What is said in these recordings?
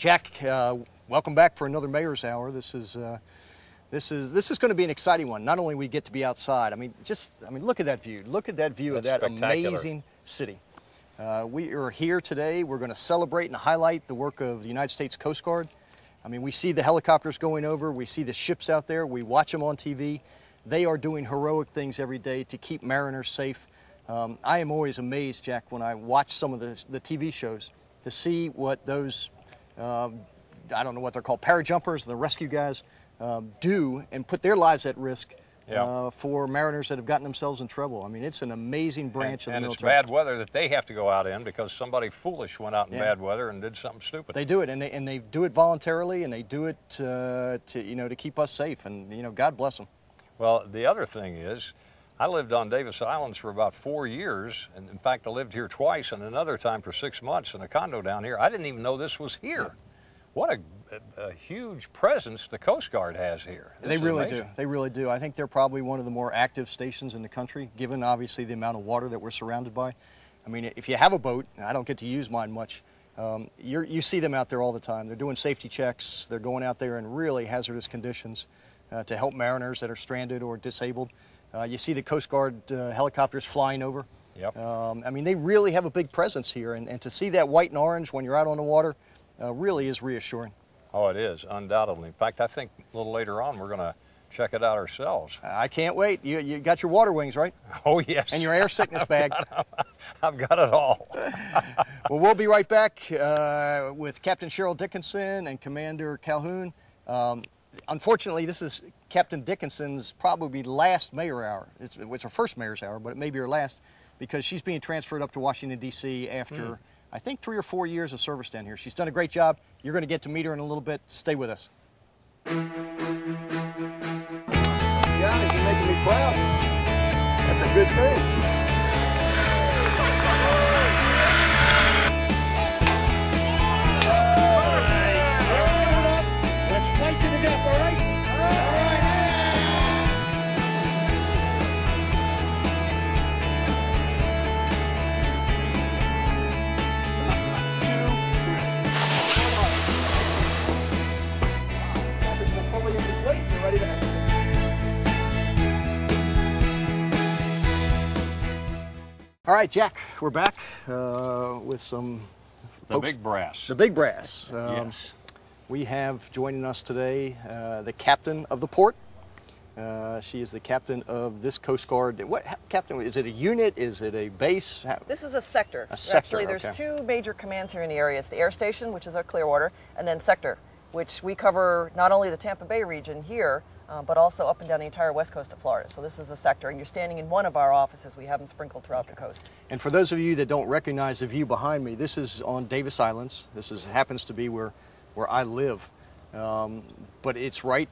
Jack, welcome back for another Mayor's Hour. This is going to be an exciting one. Not only we get to be outside. I mean, look at that view. Look at that view of that amazing city. We are here today. We're going to celebrate and highlight the work of the United States Coast Guard. I mean, we see the helicopters going over. We see the ships out there. We watch them on TV. They are doing heroic things every day to keep mariners safe. I am always amazed, Jack, when I watch some of the TV shows to see what those I don't know what they're called, parajumpers, the rescue guys, do and put their lives at risk for mariners that have gotten themselves in trouble. I mean, it's an amazing branch of the military. And it's bad weather that they have to go out in because somebody foolish went out in bad weather and did something stupid. They do it, and they do it voluntarily, and they do it to keep us safe, and God bless them. Well, the other thing is, I lived on Davis Islands for about 4 years, and in fact, I lived here twice, and another time for 6 months in a condo down here. I didn't even know this was here. What a huge presence the Coast Guard has here. They really do. They really do. I think they're probably one of the more active stations in the country, given obviously the amount of water that we're surrounded by. I mean, if you have a boat, and I don't get to use mine much, you see them out there all the time. They're doing safety checks. They're going out there in really hazardous conditions to help mariners that are stranded or disabled. You see the Coast Guard helicopters flying over. Yep. I mean, they really have a big presence here, and to see that white and orange when you're out on the water really is reassuring. Oh, it is, undoubtedly. In fact, I think a little later on we're going to check it out ourselves. I can't wait. You got your water wings, right? Oh, yes. And your air sickness bag. I've got it all. Well, we'll be right back with Captain Cheryl Dickinson and Commander Calhoun. Unfortunately, this is Captain Dickinson's probably last Mayor Hour. It's her first Mayor's Hour, but it may be her last because she's being transferred up to Washington, D.C. after, I think, 3 or 4 years of service down here. She's done a great job. You're going to get to meet her in a little bit. Stay with us. Johnny, you're making me proud. That's a good thing. All right, Jack, we're back with some folks. The big brass. The big brass. Yes. We have joining us today the captain of the port. She is the captain of this Coast Guard. What captain? Is it a unit? Is it a base? This is a sector. A sector. Actually, there's two major commands here in the area. It's the air station, which is our Clearwater, and then sector, which we cover not only the Tampa Bay region here, but also up and down the entire west coast of Florida. So this is a sector, and you're standing in one of our offices. We have them sprinkled throughout the coast. And for those of you that don't recognize the view behind me, this is on Davis Islands. This happens to be where I live, but it's right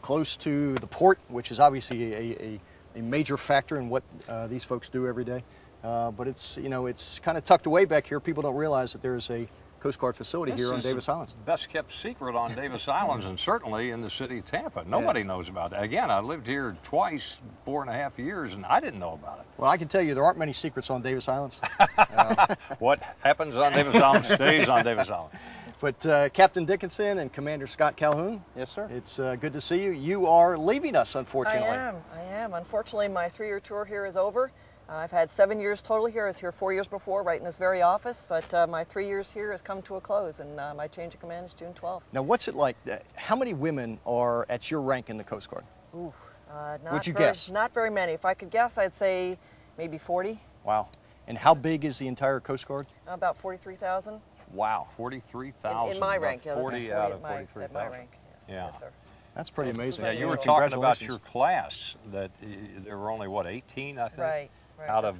close to the port, which is obviously a major factor in what these folks do every day. But it's kind of tucked away back here. People don't realize that there's a Coast Guard facility here on Davis Islands. Best kept secret on Davis Islands, and certainly in the city of Tampa. Nobody knows about that. Again, I lived here twice, 4.5 years, and I didn't know about it. Well, I can tell you there aren't many secrets on Davis Islands. What happens on Davis Islands stays on Davis Islands. But Captain Dickinson and Commander Scott Calhoun. Yes, sir. It's good to see you. You are leaving us, unfortunately. I am. Unfortunately, my 3-year tour here is over. I've had 7 years total here. I was here 4 years before, right in this very office, but my 3 years here has come to a close, and my change of command is June 12th. Now, what's it like? How many women are at your rank in the Coast Guard? Ooh, Would you guess? Not very many. If I could guess, I'd say maybe 40. Wow. And how big is the entire Coast Guard? About 43,000. Wow. 43,000. In my rank, 40 out of 43,000. At my rank, yes. Yeah. Yes, sir. That's pretty amazing. Yeah, you were talking about your class, that there were only, what, 18, I think? Right. Out of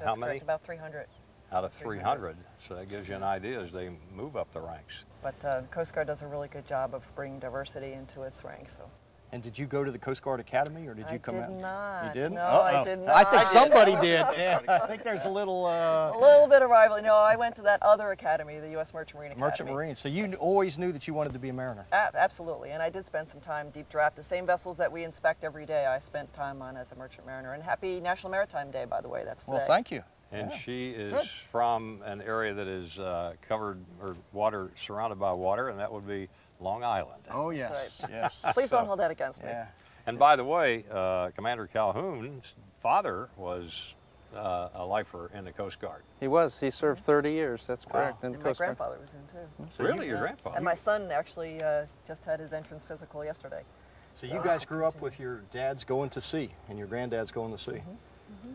how many? Correct, about 300. Out of 300. So that gives you an idea as they move up the ranks. But the Coast Guard does a really good job of bringing diversity into its ranks. So. And did you go to the Coast Guard Academy, or did you come out? I did not. You didn't? No, I did not. I think somebody did. Yeah, I think there's a little... a little bit of rivalry. No, I went to that other academy, the U.S. Merchant Marine Academy. Merchant Marine. So you always knew that you wanted to be a mariner? Absolutely. And I did spend some time deep draft. The same vessels that we inspect every day, I spent time on as a merchant mariner. And happy National Maritime Day, by the way. That's today. Well, thank you. And Yeah. she is Good. from an area that is covered or surrounded by water, and that would be Long Island. Oh, yes, yes. Please don't hold that against me. Yeah. And by the way, Commander Calhoun's father was a lifer in the Coast Guard. He was. He served 30 years. That's correct. Wow. In the And my Coast Guard. grandfather was in too. So Really, you- your grandfather? And my son actually just had his entrance physical yesterday. So you guys grew up with your dads going to sea and your granddads going to sea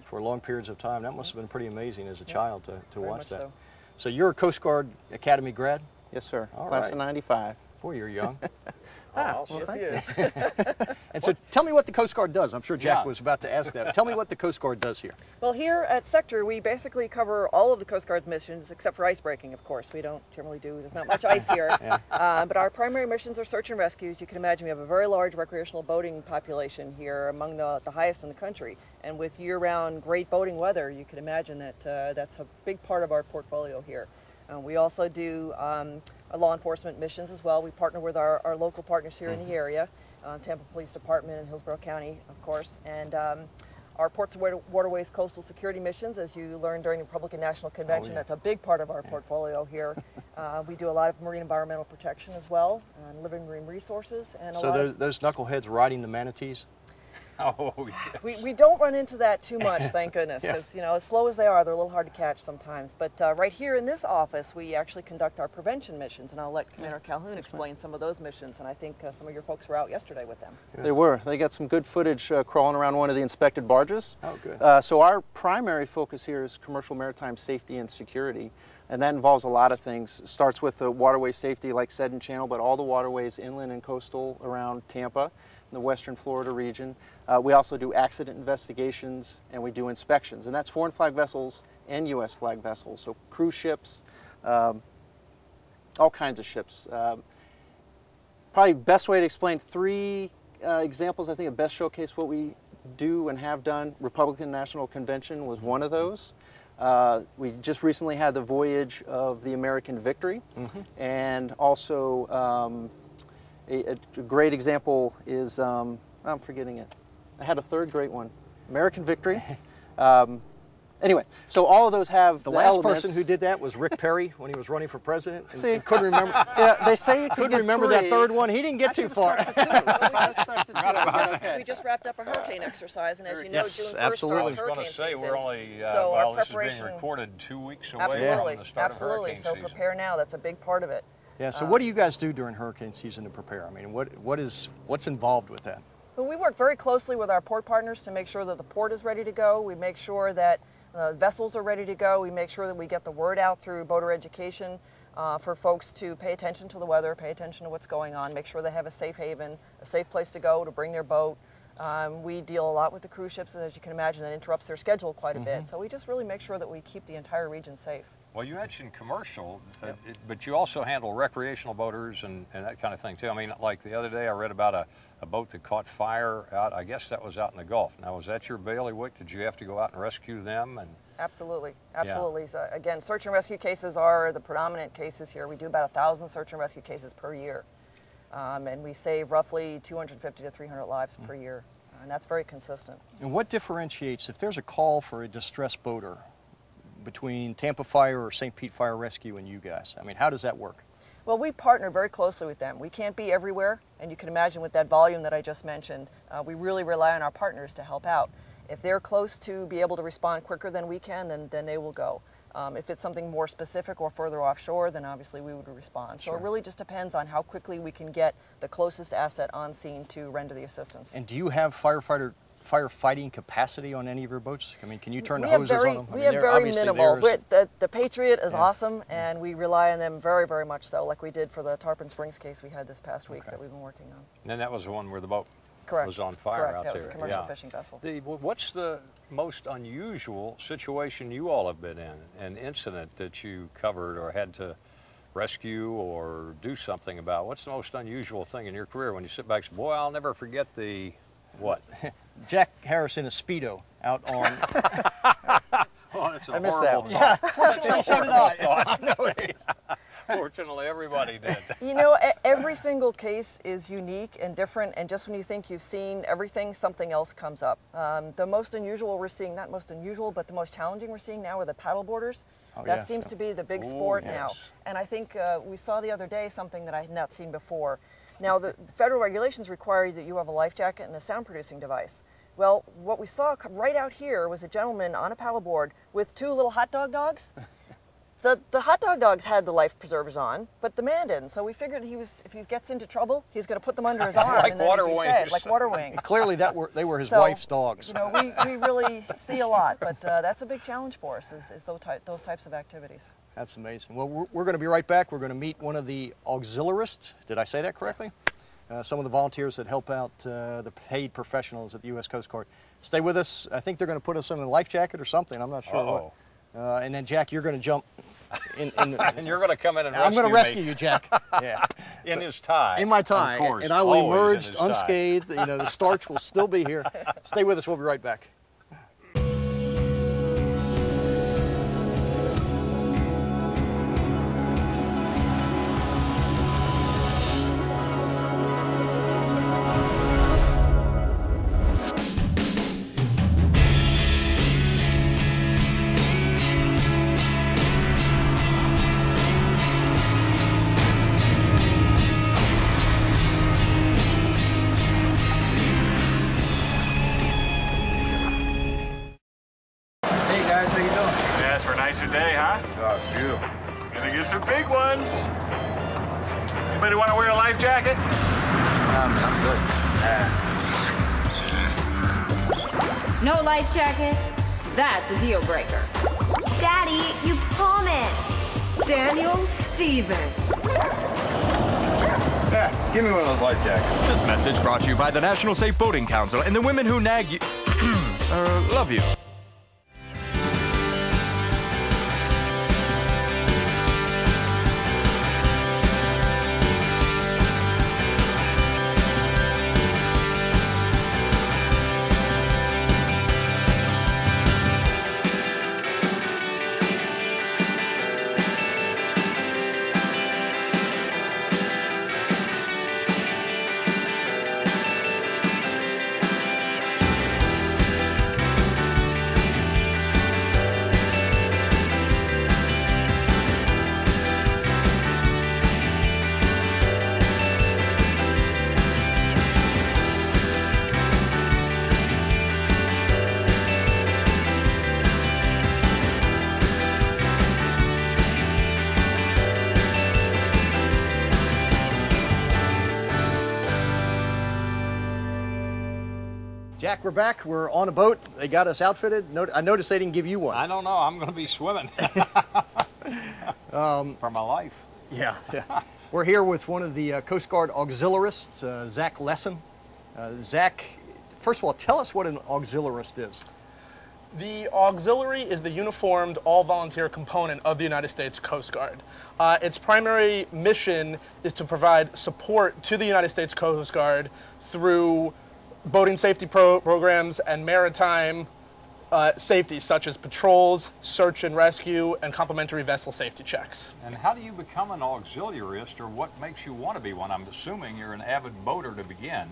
for long periods of time. That must have been pretty amazing as a child to Very watch much that. so. So you're a Coast Guard Academy grad? Yes, sir. All Class right. of 95. Boy, you're young. Oh, Yes, thank he you. is. And so tell me what the Coast Guard does. I'm sure Jack Yeah. was about to ask that. Tell me what the Coast Guard does here. Well, here at Sector, we basically cover all of the Coast Guard's missions, except for ice breaking, of course. We don't generally do, there's not much ice here. But our primary missions are search and rescue. As you can imagine, we have a very large recreational boating population here, among the highest in the country. And with year-round great boating weather, you can imagine that that's a big part of our portfolio here. We also do law enforcement missions as well. We partner with our local partners here in the area, Tampa Police Department and Hillsborough County, of course, and our Ports and Waterways coastal security missions, as you learned during the Republican National Convention. yeah. That's a big part of our portfolio here. We do a lot of marine environmental protection as well, living marine resources, and a So lot of those knuckleheads riding the manatees? Oh, yeah. We don't run into that too much, thank goodness, Yeah. because you know, as slow as they are, they're a little hard to catch sometimes. But right here in this office, we actually conduct our prevention missions, and I'll let Commander Calhoun explain some of those missions. And I think some of your folks were out yesterday with them. They were. They got some good footage crawling around one of the inspected barges. Oh, good. So our primary focus here is commercial maritime safety and security, and that involves a lot of things. It starts with the waterway safety, like said in Channel, but all the waterways inland and coastal around Tampa, in the western Florida region. We also do accident investigations, and we do inspections, and that's foreign flag vessels and U.S. flag vessels, so cruise ships, all kinds of ships. Probably best way to explain three examples, I think, that best showcase what we do and have done. Republican National Convention was one of those. We just recently had the voyage of the American Victory, and also a great example is, I'm forgetting it. I had a third great one, American Victory. Anyway, so all of those have The last elements. person who did that was Rick Perry when he was running for president and, See? and couldn't remember. Yeah, they say you can Couldn't get remember that three. third one. He didn't get too far. We just wrapped up a hurricane exercise, and as you know, Yes, June 1st absolutely. starts I was going hurricane to say, season. we're only, So well, our this is being preparation, recorded 2 weeks away absolutely, from the start absolutely. of So hurricane season. prepare now. That's a big part of it. Yeah. So what do you guys do during hurricane season to prepare? I mean, what's involved with that? Well, we work very closely with our port partners to make sure that the port is ready to go. We make sure that vessels are ready to go. We make sure that we get the word out through boater education for folks to pay attention to the weather, pay attention to what's going on, make sure they have a safe haven, a safe place to go to bring their boat. We deal a lot with the cruise ships, and as you can imagine, that interrupts their schedule quite a bit. So we just really make sure that we keep the entire region safe. Well, you mentioned commercial, but you also handle recreational boaters and that kind of thing too. I mean, like the other day I read about a boat that caught fire out, I guess that was out in the Gulf. Now, was that your bailiwick? Did you have to go out and rescue them? And Absolutely, absolutely. So again, search and rescue cases are the predominant cases here. We do about 1,000 search and rescue cases per year. And we save roughly 250 to 300 lives per year. And that's very consistent. And what differentiates, if there's a call for a distressed boater between Tampa Fire or St. Pete Fire Rescue and you guys? I mean, how does that work? Well, we partner very closely with them. We can't be everywhere, and you can imagine with that volume that I just mentioned, we really rely on our partners to help out. If they're close to be able to respond quicker than we can, then they will go. If it's something more specific or further offshore, then obviously we would respond. So Sure. it really just depends on how quickly we can get the closest asset on scene to render the assistance. And do you have firefighting capacity on any of your boats? I mean, can you turn the We have hoses very, on them? I we mean, have they're- very obviously minimal. there's- But the Patriot is Yeah. awesome, and we rely on them very, very much so, like we did for the Tarpon Springs case we had this past week that we've been working on. And then that was the one where the boat Correct. was on fire Correct. out That was there. the commercial Yeah. fishing vessel. What's the most unusual situation you all have been in, an incident that you covered or had to rescue or do something about? What's the most unusual thing in your career when you sit back and say, boy, I'll never forget the what? Jack Harris in a Speedo out on. Oh, it's a I missed that horrible one. Yeah, fortunately, so did I. I know it is. Fortunately, everybody did. You know, every single case is unique and different, and just when you think you've seen everything, something else comes up. The most unusual we're seeing, not most unusual, but the most challenging we're seeing now are the paddle boarders. That seems to be the big sport now. And I think we saw the other day something that I had not seen before. Now, the federal regulations require that you have a life jacket and a sound producing device. Well, what we saw right out here was a gentleman on a paddleboard with 2 little hot dog dogs. The hot dog dogs had the life preservers on, but the man didn't. So we figured if he gets into trouble, he's going to put them under his arm like and then water he'd be wings. safe, like water wings. Clearly, they were his wife's dogs. You know, we really see a lot, but that's a big challenge for us, is those types of activities. That's amazing. Well, we're going to be right back. We're going to meet one of the auxiliarists. Did I say that correctly? Some of the volunteers that help out the paid professionals at the U.S. Coast Guard. Stay with us. I think they're going to put us in a life jacket or something. I'm not sure what. And then, Jack, you're going to jump. And you're going to come in and rescue me. I'm going to rescue you, Jack. Yeah. In his tie. In my tie. Of course. And I will Always emerge unscathed. You know, the starch will still be here. Stay with us. We'll be right back. Day, huh? Oh, it's beautiful. Gonna get some big ones. Anybody want to wear a life jacket? I'm good. No life jacket? That's a deal breaker. Daddy, you promised. Daniel Stevens. Yeah, give me one of those life jackets. This message brought to you by the National Safe Boating Council and the women who nag you. Love you. Jack, we're back. We're on a boat. They got us outfitted. I noticed they didn't give you one. I don't know. I'm going to be swimming for my life. Yeah. We're here with one of the Coast Guard auxiliarists, Zach Lesson. Zach, first of all, tell us what an auxiliarist is. The auxiliary is the uniformed, all-volunteer component of the United States Coast Guard. Its primary mission is to provide support to the United States Coast Guard through boating safety programs and maritime safety, such as patrols, search and rescue, and complimentary vessel safety checks. And how do you become an auxiliarist, or what makes you want to be one? I'm assuming you're an avid boater to begin.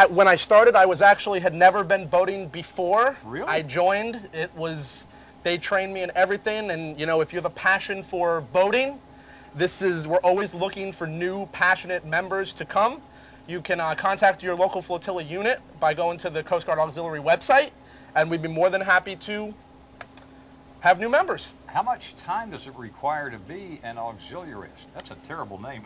When I started, I had never been boating before. Really? I joined. They trained me in everything, and you know, if you have a passion for boating, we're always looking for new passionate members to come. You can contact your local flotilla unit by going to the Coast Guard Auxiliary website, and we'd be more than happy to have new members. How much time does it require to be an auxiliarist? That's a terrible name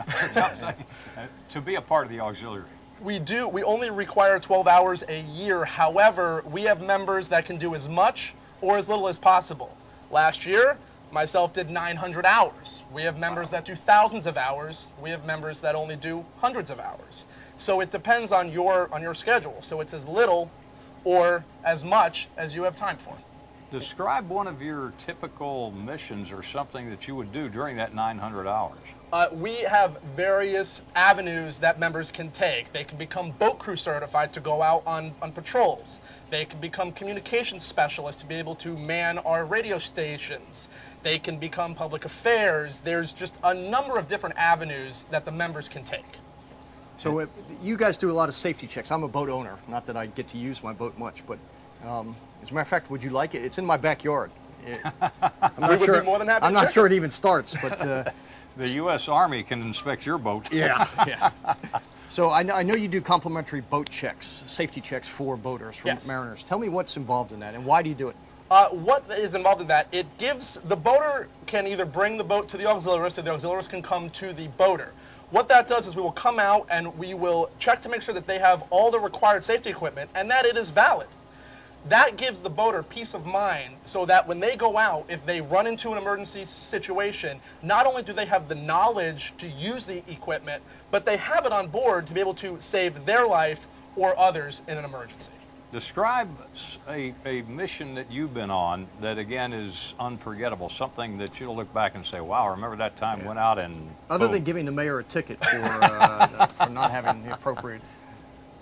to be a part of the auxiliary. We only require 12 hours a year. However, we have members that can do as much or as little as possible. Last year, myself did 900 hours. We have members that do thousands of hours. We have members that only do hundreds of hours. So it depends on your schedule. So it's as little or as much as you have time for. Describe one of your typical missions or something that you would do during that 900 hours. We have various avenues that members can take. They can become boat crew certified to go out on patrols. They can become communications specialists to be able to man our radio stations. They can become public affairs. There's just a number of different avenues that the members can take. So you guys do a lot of safety checks. I'm a boat owner. Not that I get to use my boat much, but as a matter of fact, would you like it? It's in my backyard. I'm not sure it even starts, but the U.S. Army can inspect your boat. Yeah, yeah. So I know you do complimentary boat checks, safety checks for boaters, for mariners. Tell me what's involved in that, and why do you do it? What is involved in that? It gives the boater can either bring the boat to the auxiliarist, or the auxiliarist can come to the boater. What that does is we will come out and we will check to make sure that they have all the required safety equipment and that it is valid. That gives the boater peace of mind so that when they go out, if they run into an emergency situation, not only do they have the knowledge to use the equipment, but they have it on board to be able to save their life or others in an emergency. Describe a mission that you've been on that, again, is unforgettable, something that you'll look back and say, wow, I remember that time, went out and... Other than giving the mayor a ticket for not having the appropriate...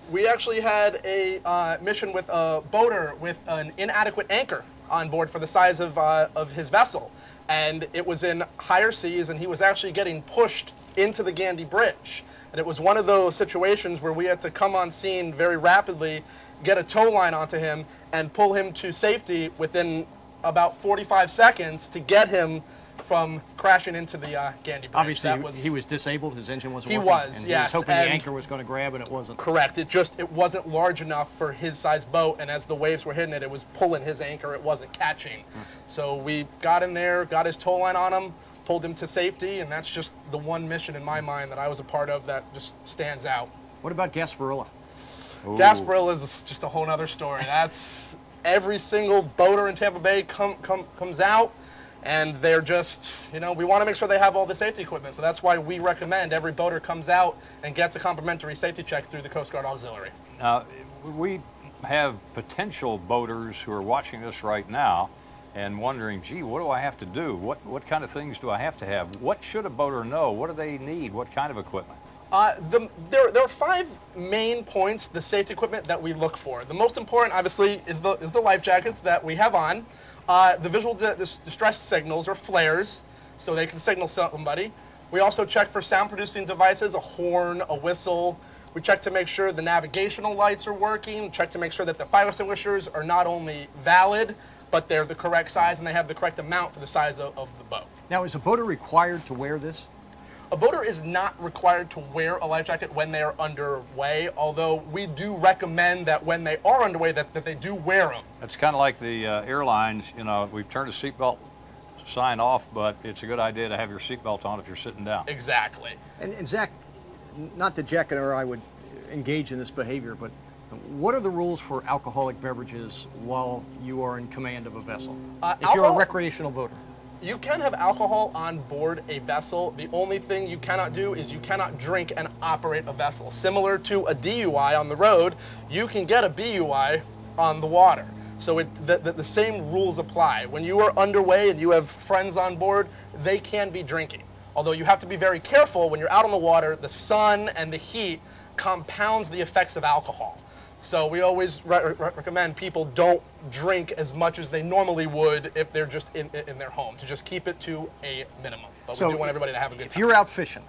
We actually had a mission with a boater with an inadequate anchor on board for the size of his vessel. And it was in higher seas, and he was actually getting pushed into the Gandy Bridge. And it was one of those situations where we had to come on scene very rapidly, get a tow line onto him, and pull him to safety within about 45 seconds to get him from crashing into the Gandy Bridge. Obviously, he was disabled. His engine wasn't working. He was, and yes. He was hoping the anchor was going to grab, and it wasn't. Correct. It wasn't large enough for his size boat, and as the waves were hitting it, it was pulling his anchor. It wasn't catching. So we got in there, got his tow line on him, pulled him to safety, and that's just the one mission in my mind that I was a part of that just stands out. What about Gasparilla? Ooh. Gasparilla is just a whole other story. That's every single boater in Tampa Bay comes out, and they're just, you know, we want to make sure they have all the safety equipment. So that's why we recommend every boater comes out and gets a complimentary safety check through the Coast Guard Auxiliary. Now, we have potential boaters who are watching this right now and wondering, gee, what do I have to do? What kind of things do I have to have? What should a boater know? What do they need? What kind of equipment? There are 5 main points, the safety equipment that we look for. The most important, obviously, is the life jackets that we have on. The visual distress signals or flares, so they can signal somebody. We also check for sound-producing devices, a horn, a whistle. We check to make sure the navigational lights are working, check to make sure that the fire extinguishers are not only valid, but they're the correct size and they have the correct amount for the size of the boat. Now, is a boater required to wear this? A boater is not required to wear a life jacket when they are underway, although we do recommend that when they are underway that they do wear them. It's kind of like the airlines, you know, we've turned the seatbelt sign off, but it's a good idea to have your seatbelt on if you're sitting down. Exactly. And Zach, not that Jack or I would engage in this behavior, but what are the rules for alcoholic beverages while you are in command of a vessel? If you're a recreational boater. You can have alcohol on board a vessel. The only thing you cannot do is you cannot drink and operate a vessel. Similar to a DUI on the road, you can get a BUI on the water. So the same rules apply. When you are underway and you have friends on board, they can be drinking. Although you have to be very careful when you're out on the water, the sun and the heat compounds the effects of alcohol. So we always recommend people don't drink as much as they normally would if they're just in their home, to just keep it to a minimum. But we do want everybody to have a good time. If you're out fishing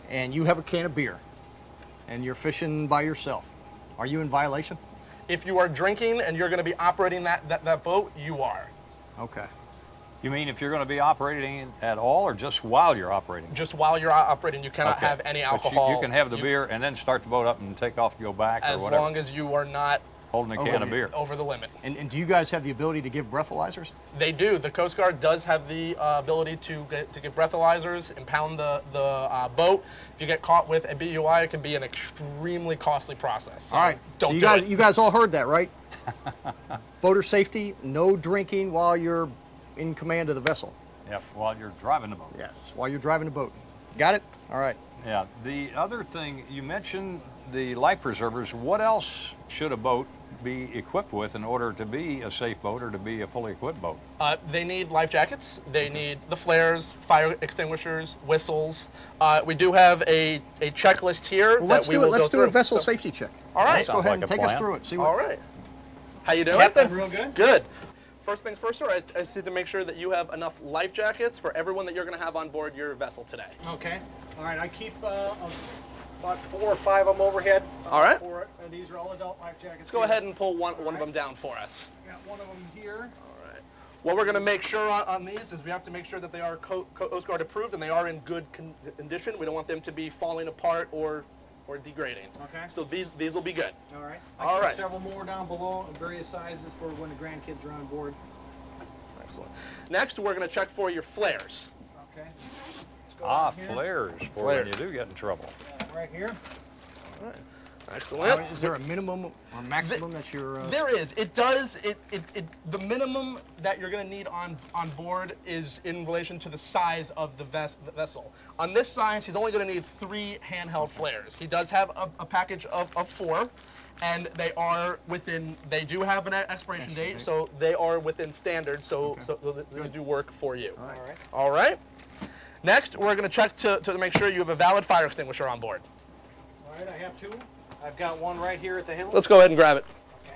and you have a can of beer and you're fishing by yourself, are you in violation? If you are drinking and you're going to be operating that boat, you are. Okay. You mean if you're going to be operating at all, or just while you're operating? Just while you're operating, you cannot have any alcohol. But you can have the beer and then start the boat up and take off and go back, or whatever. As long as you are not holding a can of beer over the limit. And do you guys have the ability to give breathalyzers? They do. The Coast Guard does have the ability to give breathalyzers, impound the boat. If you get caught with a BUI, it can be an extremely costly process. So all right. Don't do it. You guys all heard that, right? Boater safety, no drinking while you're in command of the vessel. Yep, while you're driving the boat. Yes, while you're driving the boat. Got it? All right. Yeah, the other thing, you mentioned the life preservers. What else should a boat be equipped with in order to be a safe boat or to be a fully equipped boat? They need life jackets. They need the flares, fire extinguishers, whistles. We do have a checklist here. Well, let's do it. Let's do a vessel safety check. All right. Let's go ahead and take us through it. See what. All right. How you doing? Captain? Real good. Good. first things first, sir, I just need to make sure that you have enough life jackets for everyone that you're going to have on board your vessel today. Okay. All right, I keep about 4 or 5 of them overhead. All right. These are all adult life jackets. Let's go ahead and pull one of them down for us. Got one of them here. All right. What we're going to make sure on these is we have to make sure that they are Coast Guard approved and they are in good condition. We don't want them to be falling apart or degrading. Okay. So these will be good. All right. All right. Several more down below of various sizes for when the grandkids are on board. Excellent. Next, we're going to check for your flares. Okay. Flares for when you do get in trouble. Right here. All right. Excellent. Is there a minimum or maximum that you're? There is. It does. The minimum that you're going to need on board is in relation to the size of the vessel. On this size, he's only going to need 3 handheld flares. He does have a package of 4, and they do have an expiration date, so they are within standard. So they do work for you. All right. All right. Next, we're going to check to make sure you have a valid fire extinguisher on board. All right. I have 2. I've got one right here at the helm. Let's go ahead and grab it. Okay.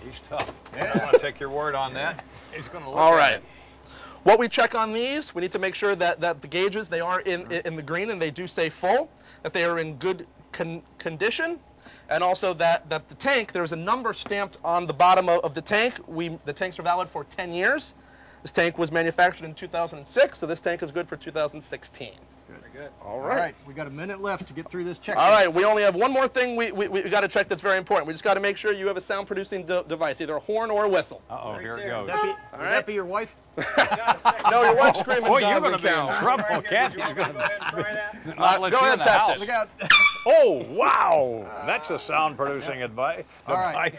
He's tough. Yeah. I'm going to take your word on that. He's going to look All at right. it. What we check on these, we need to make sure that the gauges, they are in the green and they do say full, that they are in good condition, and also that the tank, there's a number stamped on the bottom of the tank. The tanks are valid for 10 years. This tank was manufactured in 2006, so this tank is good for 2016. Very good. All right. We got a minute left to get through this checklist. All right, we only have one more thing we got to check that's very important. We just got to make sure you have a sound producing device, either a horn or a whistle. Uh-oh, Right here there. it goes. Would that be your wife? No, your wife's screaming. Boy, you're going to be in trouble. Kathy's going Go ahead and try that. not let go you ahead in the and test house. it. Look out. Oh, wow. That's a sound producing device. All right.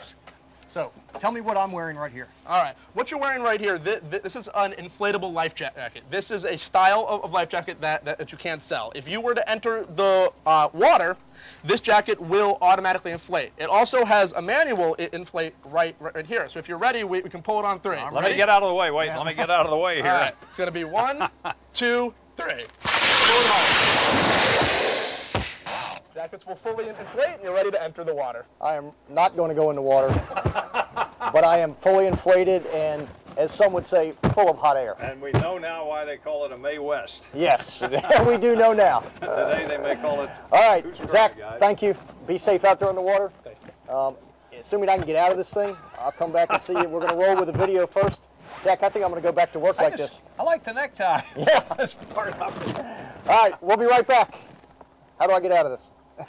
So, tell me what I'm wearing right here. All right, what you're wearing right here, this is an inflatable life jacket. This is a style of life jacket that you can't sell. If you were to enter the water, this jacket will automatically inflate. It also has a manual inflate right here. So if you're ready, we can pull it on 3. Let me get out of the way. Wait, let me get out of the way here. All right, it's going to be 1, 2, 3. Pull it on. Jackets will fully inflate and you're ready to enter the water. I am not going to go in the water, but I am fully inflated and, as some would say, full of hot air. And we know now why they call it a May West. Yes, we do know now. Today they may call it. All right, Zach, guys. thank you. Be safe out there in the water. Assuming I can get out of this thing, I'll come back and see you. We're going to roll with the video first. Jack, I think I'm going to go back to work like this. I like the necktie. Yeah. That's part of it. All right, we'll be right back. How do I get out of this? We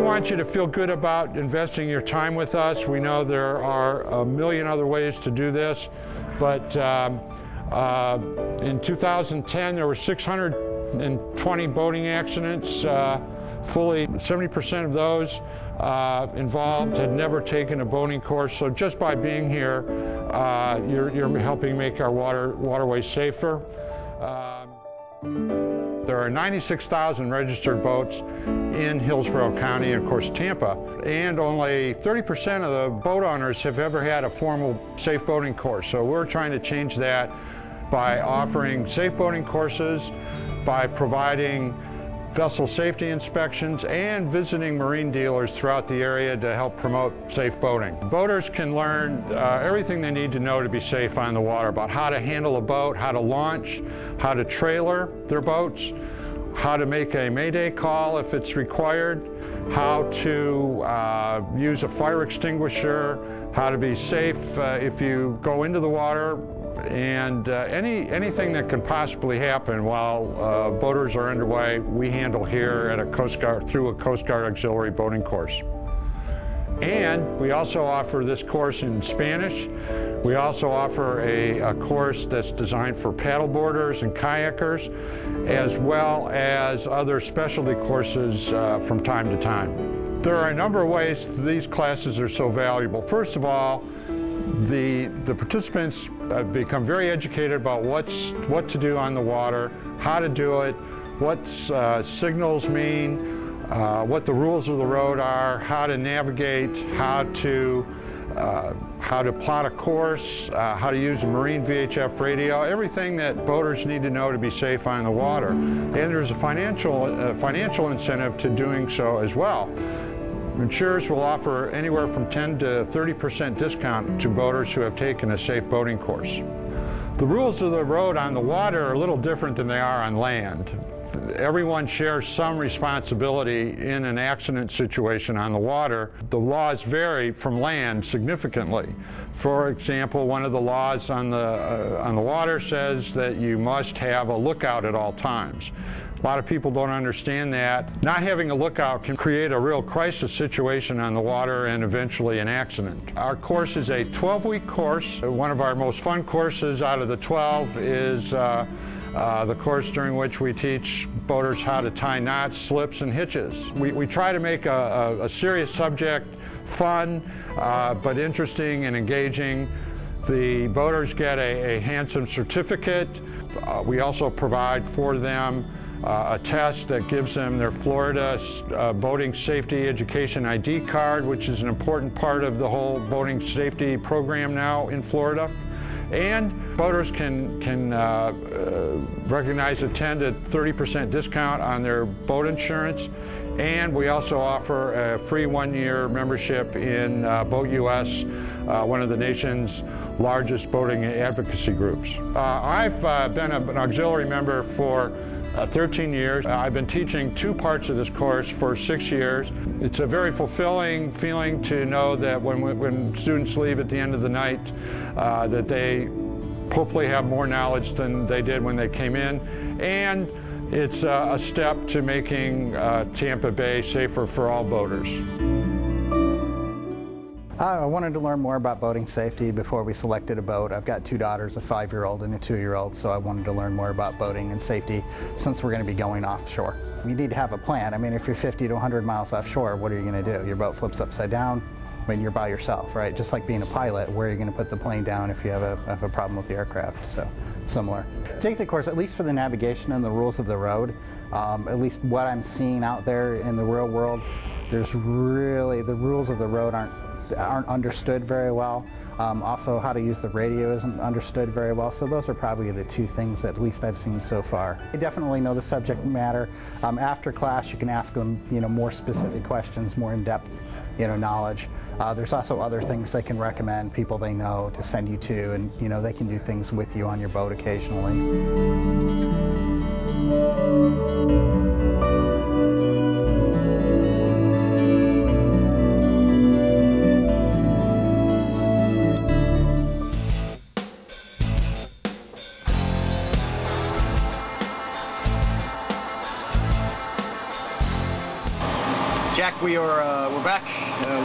want you to feel good about investing your time with us. We know there are a million other ways to do this, but in 2010 there were 620 boating accidents. Fully 70% of those involved had never taken a boating course. So just by being here, you're helping make our waterways safer. There are 96,000 registered boats in Hillsborough County and, of course, Tampa. And only 30% of the boat owners have ever had a formal safe boating course. So we're trying to change that by offering safe boating courses, by providing vessel safety inspections, and visiting marine dealers throughout the area to help promote safe boating. Boaters can learn everything they need to know to be safe on the water, about how to handle a boat, how to launch, how to trailer their boats, how to make a mayday call if it's required, how to use a fire extinguisher, how to be safe if you go into the water, and anything that can possibly happen while boaters are underway, we handle here at through a Coast Guard auxiliary boating course. And we also offer this course in Spanish. We also offer a course that's designed for paddleboarders and kayakers, as well as other specialty courses from time to time. There are a number of ways these classes are so valuable. First of all, the participants become very educated about what to do on the water, how to do it, what signals mean, what the rules of the road are, how to navigate, how to plot a course, how to use a marine VHF radio, everything that boaters need to know to be safe on the water. And there's a financial incentive to doing so as well. Insurers will offer anywhere from 10 to 30% discount to boaters who have taken a safe boating course. The rules of the road on the water are a little different than they are on land. Everyone shares some responsibility in an accident situation on the water. The laws vary from land significantly. For example, one of the laws on the water says that you must have a lookout at all times. A lot of people don't understand that. Not having a lookout can create a real crisis situation on the water and eventually an accident. Our course is a 12-week course. One of our most fun courses out of the 12 is the course during which we teach boaters how to tie knots, slips, and hitches. We try to make a serious subject fun, but interesting and engaging. The boaters get a handsome certificate. We also provide for them a test that gives them their Florida Boating Safety Education ID card, which is an important part of the whole boating safety program now in Florida. And boaters can recognize a 10 to 30% discount on their boat insurance. And we also offer a free 1-year membership in Boat US, one of the nation's largest boating advocacy groups. I've been an auxiliary member for 13 years. I've been teaching 2 parts of this course for 6 years. It's a very fulfilling feeling to know that when students leave at the end of the night, that they hopefully have more knowledge than they did when they came in. And it's a step to making Tampa Bay safer for all boaters. I wanted to learn more about boating safety before we selected a boat. I've got 2 daughters, a 5-year-old and a 2-year-old, so I wanted to learn more about boating and safety since we're going to be going offshore. You need to have a plan. I mean, if you're 50 to 100 miles offshore, what are you going to do? Your boat flips upside down. I mean, you're by yourself, right? Just like being a pilot, where are you going to put the plane down if you have a problem with the aircraft? So, similar. Take the course, at least for the navigation and the rules of the road, at least what I'm seeing out there in the real world, there's really, the rules of the road aren't understood very well. Also, how to use the radio isn't understood very well. So those are probably the 2 things that at least I've seen so far. They definitely know the subject matter. After class, you can ask them, more specific questions, more in-depth, knowledge. There's also other things they can recommend, people they know to send you to, and they can do things with you on your boat occasionally. Jack, we're back.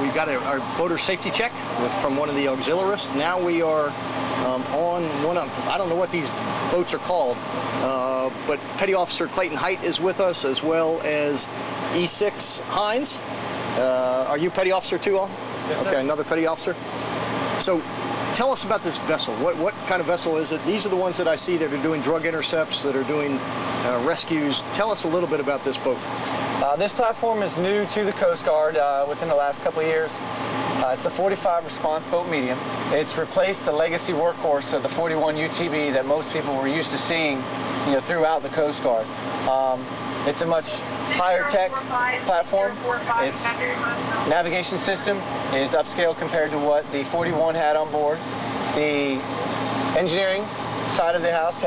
We've got our boater safety check from one of the auxiliarists. Now we are on one of, I don't know what these boats are called, but Petty Officer Clayton Height is with us, as well as E6 Hines. Are you Petty Officer too, all? Yes, sir. Okay, another Petty Officer. So tell us about this vessel. What kind of vessel is it? These are the ones that I see that are doing drug intercepts, that are doing rescues. Tell us a little bit about this boat. This platform is new to the Coast Guard within the last couple of years. It's the 45 response boat medium. It's replaced the legacy workhorse of the 41 UTV that most people were used to seeing, throughout the Coast Guard. It's a much higher tech platform. Its navigation system is upscale compared to what the 41 had on board. The engineering side of the house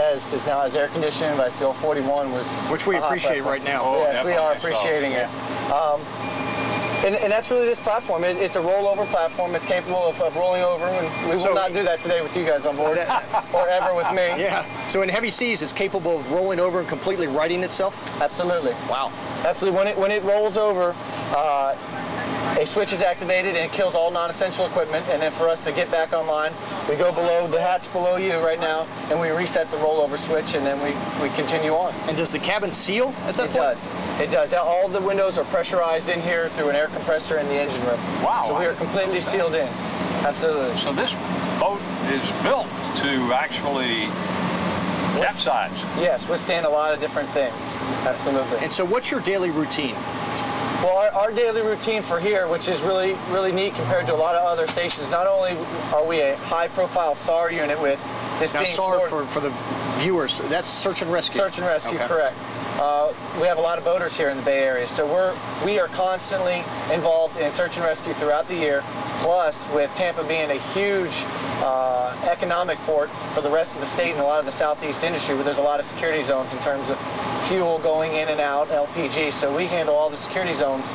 now has air conditioning, but the old 41 was, which we appreciate right now. Oh, yes, we are appreciating it. And that's really this platform. It's a rollover platform. It's capable of rolling over, and we will not do that today with you guys on board, or ever with me. Yeah. So in heavy seas, it's capable of rolling over and completely righting itself? Absolutely. Wow. Absolutely. When it rolls over, a switch is activated and it kills all non-essential equipment, and then for us to get back online, we go below the hatch below you right now, and we reset the rollover switch, and then we continue on. And does the cabin seal at that point? It does. It does. All the windows are pressurized in here through an air compressor in the engine room. Wow. So we are completely sealed in. Absolutely. So this boat is built to actually capsize. Yes, withstand a lot of different things. Absolutely. And so what's your daily routine? Well, our daily routine for here, which is really, really neat compared to a lot of other stations, not only are we a high-profile SAR unit with this now, being SAR, for the viewers, that's search and rescue. Search and rescue, okay. Correct. We have a lot of boaters here in the Bay Area, so we are constantly involved in search and rescue throughout the year. Plus, with Tampa being a huge economic port for the rest of the state and a lot of the southeast industry, where there's a lot of security zones in terms of fuel going in and out, LPG. So we handle all the security zones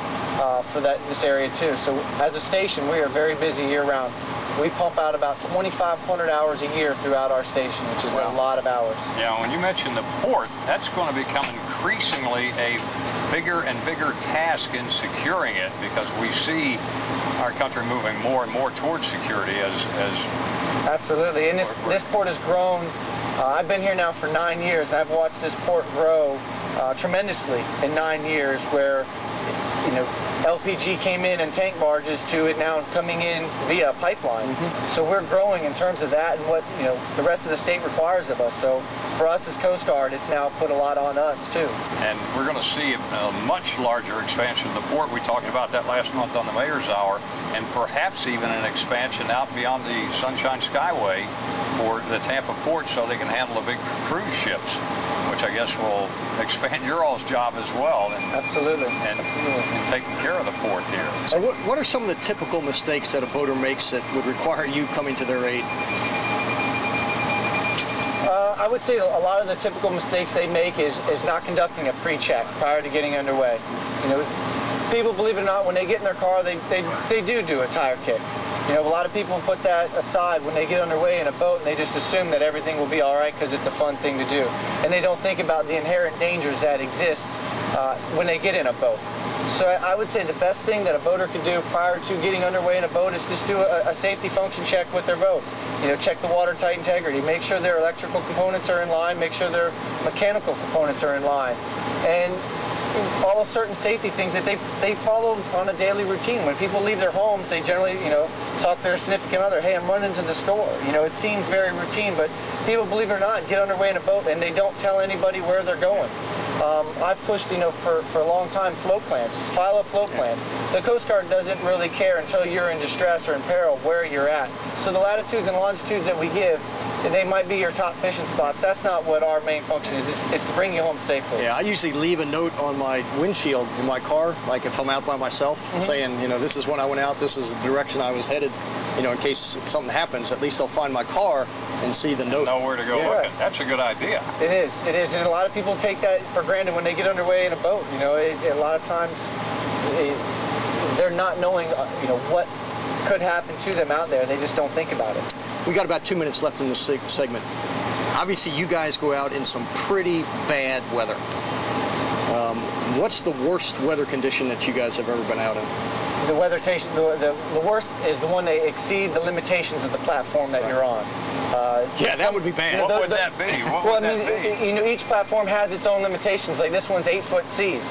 for this area too. So as a station, we are very busy year-round. We pump out about 2,500 hours a year throughout our station, which is a lot of hours. Yeah, when you mention the port, that's going to become increasingly a bigger and bigger task in securing it, because we see our country moving more and more towards security as Absolutely, and this port has grown. I've been here now for 9 years, and I've watched this port grow tremendously in 9 years, where LPG came in tank barges to it now coming in via pipeline. So we're growing in terms of that and what the rest of the state requires of us. So for us as Coast Guard, it's now put a lot on us too. And we're going to see a much larger expansion of the port. We talked about that last month on the Mayor's Hour, and perhaps even an expansion out beyond the Sunshine Skyway for the Tampa port, so they can handle the big cruise ships, which I guess will expand your all's job as well. And, absolutely. And taking care of the port here. So what are some of the typical mistakes that a boater makes that would require you coming to their aid? I would say a lot of the typical mistakes they make is not conducting a pre-check prior to getting underway. People, believe it or not, when they get in their car, they do a tire kick. A lot of people put that aside when they get underway in a boat, and they just assume that everything will be all right because it's a fun thing to do. And they don't think about the inherent dangers that exist when they get in a boat. So I would say the best thing that a boater could do prior to getting underway in a boat is just do a safety function check with their boat. Check the watertight integrity, make sure their electrical components are in line, make sure their mechanical components are in line, and follow certain safety things that they follow on a daily routine. When people leave their homes, they generally, talk to their significant other, hey, I'm running to the store. It seems very routine, but people, believe it or not, get underway in a boat and they don't tell anybody where they're going. I've pushed, for a long time, float plans. File a float plan. The Coast Guard doesn't really care until you're in distress or in peril where you're at. So the latitudes and longitudes that we give, they might be your top fishing spots. That's not what our main function is. It's to bring you home safely. Yeah, I usually leave a note on my windshield in my car, like if I'm out by myself, saying, this is when I went out, this is the direction I was headed. In case something happens, at least they'll find my car and see the note. Know where to go looking. That's a good idea. It is. And a lot of people take that for granted when they get underway in a boat. A lot of times they're not knowing, what could happen to them out there. They just don't think about it. We got about 2 minutes left in this segment. Obviously, you guys go out in some pretty bad weather. What's the worst weather condition that you guys have ever been out in? The the worst is the one that exceed the limitations of the platform that you're on. Yeah, that would be bad. What would that be? What would that be? Each platform has its own limitations. Like this one's 8-foot seas.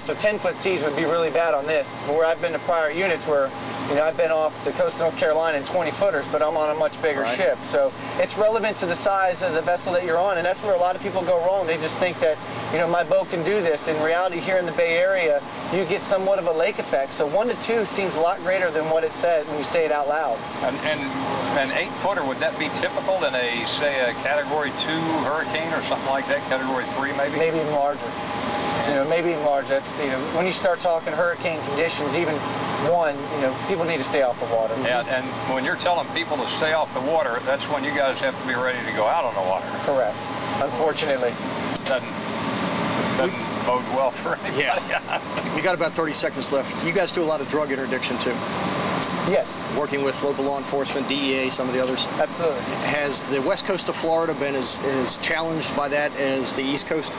So 10-foot seas would be really bad on this. But where I've been to prior units where, I've been off the coast of North Carolina in 20-footers, but I'm on a much bigger ship. So it's relevant to the size of the vessel that you're on, and that's where a lot of people go wrong. They just think that, my boat can do this. In reality, here in the Bay Area, you get somewhat of a lake effect. So 1 to 2 seems a lot greater than what it said when you say it out loud. And an 8-footer, would that be typical in say a Category 2 hurricane or something like that? Category 3 maybe? Maybe even larger. Maybe even larger. That's, when you start talking hurricane conditions, even 1, people need to stay off the water. Yeah, and when you're telling people to stay off the water, that's when you guys have to be ready to go out on the water. Correct. Unfortunately. Doesn't bode well for anybody. Yeah. We got about 30 seconds left. You guys do a lot of drug interdiction too. Yes. Working with local law enforcement, DEA, some of the others. Absolutely. Has the west coast of Florida been as challenged by that as the east coast?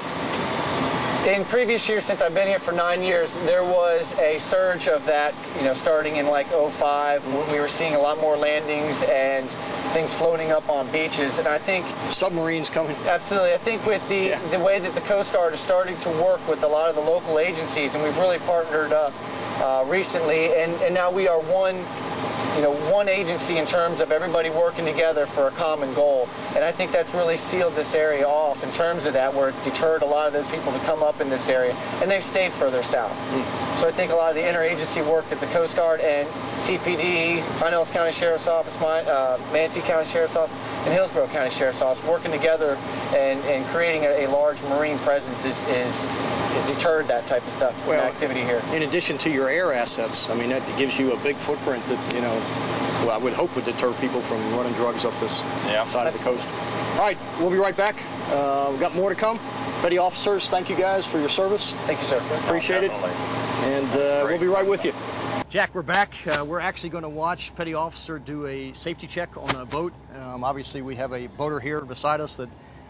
In previous years, since I've been here for 9 years, there was a surge of that, starting in like 05, when we were seeing a lot more landings and things floating up on beaches. And I think submarines coming. Absolutely. I think with the way that the Coast Guard is starting to work with a lot of the local agencies, and we've really partnered up recently, and now we are one one agency in terms of everybody working together for a common goal. And I think that's really sealed this area off in terms of that, where it's deterred a lot of those people to come up in this area, and they've stayed further south. So I think a lot of the interagency work that the Coast Guard and TPD, Pinellas County Sheriff's Office, Manatee County Sheriff's Office, and Hillsborough County Sheriff's Office working together and creating a large marine presence is deterred that type of stuff and activity here. In addition to your air assets, I mean, that gives you a big footprint that, well, I would hope would deter people from running drugs up this side of the coast. All right, we'll be right back. We've got more to come. Petty officers, thank you guys for your service. Thank you, sir. Appreciate it. And we'll be right with you. Jack, we're back. We're actually going to watch Petty Officer do a safety check on a boat. Obviously, we have a boater here beside us that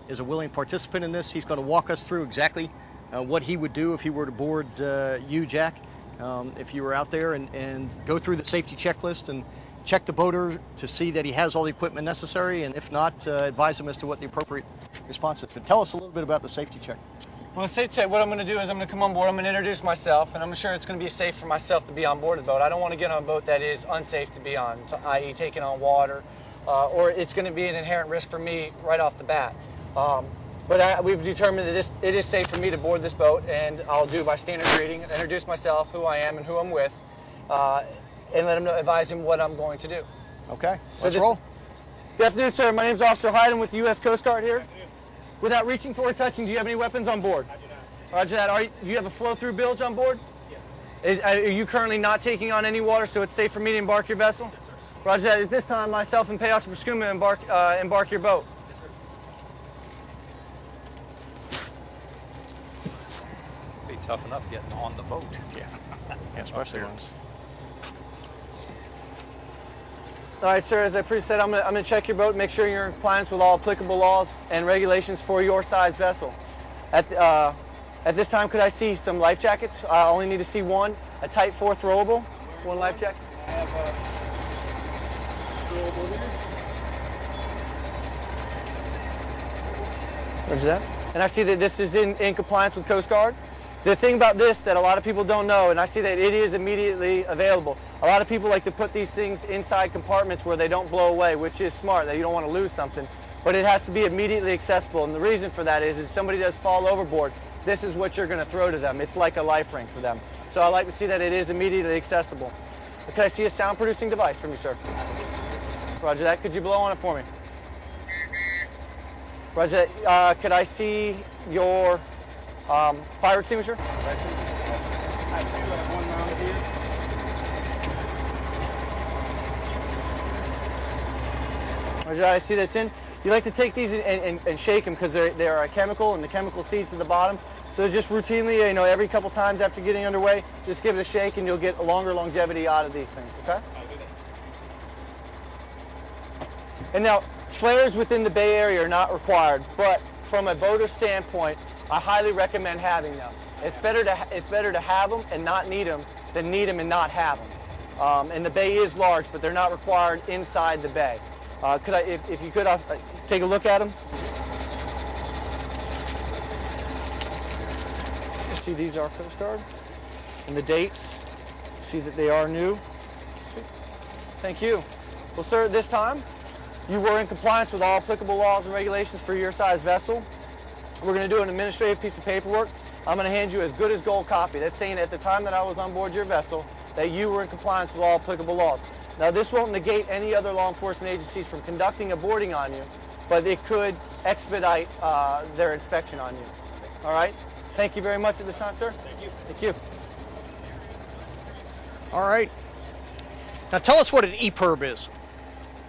is a willing participant in this. He's going to walk us through exactly what he would do if he were to board you, Jack, if you were out there, and go through the safety checklist and check the boater to see that he has all the equipment necessary, and if not, advise him as to what the appropriate response is. But tell us a little bit about the safety check. Well, the safety check, what I'm going to do is I'm going to come on board, I'm going to introduce myself, and I'm sure it's going to be safe for myself to be on board the boat. I don't want to get on a boat that is unsafe to be on, i.e. taking on water, or it's going to be an inherent risk for me right off the bat. But we've determined that it is safe for me to board this boat, and I'll do my standard greeting, introduce myself, who I am and who I'm with, and let him know, advise him what I'm going to do. Okay, let's roll. Good afternoon, sir. My name is Officer Hyde. I'm with the U.S. Coast Guard here. Without reaching for or touching, do you have any weapons on board? I do not. Roger that. Do you have a flow-through bilge on board? Yes. Are you currently not taking on any water, so it's safe for me to embark your vessel? Yes, sir. Roger that. At this time, myself and Petty Officer Brascuma embark your boat. Yes, sir. Be tough enough getting on the boat. Yeah, especially once. All right, sir, as I previously said, I'm going to check your boat, make sure you're in compliance with all applicable laws and regulations for your size vessel. At this time, could I see some life jackets? I only need to see one, a Type 4 throwable, one life jacket. I have a throwable here. Where's that? And I see that this is in compliance with Coast Guard. The thing about this that a lot of people don't know, and I see that it is immediately available. A lot of people like to put these things inside compartments where they don't blow away, which is smart, that you don't want to lose something. But it has to be immediately accessible, and the reason for that is somebody does fall overboard, this is what you're going to throw to them. It's like a life ring for them. So I like to see that it is immediately accessible. Could I see a sound-producing device from you, sir? Roger that. Could you blow on it for me? Roger that. Could I see your fire extinguisher? I do have one mounted here. Roger, I see that's in. You like to take these and shake them because they are a chemical, and the chemical seeds to the bottom. So just routinely, every couple times after getting underway, just give it a shake, and you'll get a longer longevity out of these things. Okay? I'll do that. And now, flares within the Bay Area are not required, but from a boater standpoint, I highly recommend having them. It's better to have them and not need them than need them and not have them. And the bay is large, but they're not required inside the bay. If you could, take a look at them. So see, these are Coast Guard, and the dates. See that they are new. Sweet. Thank you. Well, sir, at this time, you were in compliance with all applicable laws and regulations for your size vessel. We're going to do an administrative piece of paperwork. I'm going to hand you as good as gold copy. That's saying at the time that I was on board your vessel that you were in compliance with all applicable laws. Now, this won't negate any other law enforcement agencies from conducting a boarding on you, but it could expedite their inspection on you. All right? Thank you very much at this time, sir. Thank you. Thank you. All right. Now, tell us what an EPIRB is.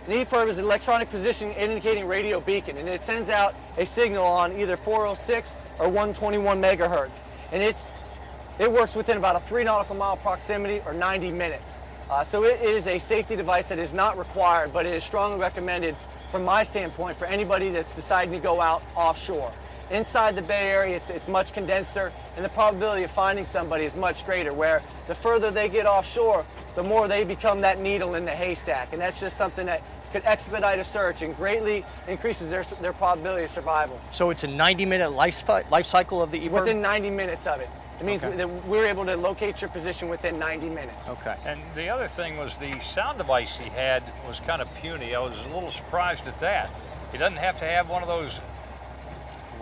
An EPIRB is an electronic position indicating radio beacon, and it sends out a signal on either 406 or 121 megahertz. And it works within about a 3 nautical mile proximity or 90 minutes. So it is a safety device that is not required, but it is strongly recommended from my standpoint for anybody that's deciding to go out offshore. Inside the Bay Area, it's much condenser, and the probability of finding somebody is much greater, where the further they get offshore, the more they become that needle in the haystack. And that's just something that could expedite a search and greatly increases their probability of survival. So it's a 90-minute life cycle of the EPIRB? Within 90 minutes of it. It means Okay. that we're able to locate your position within 90 minutes. Okay. And the other thing was the sound device he had was kind of puny. I was a little surprised at that. He doesn't have to have one of those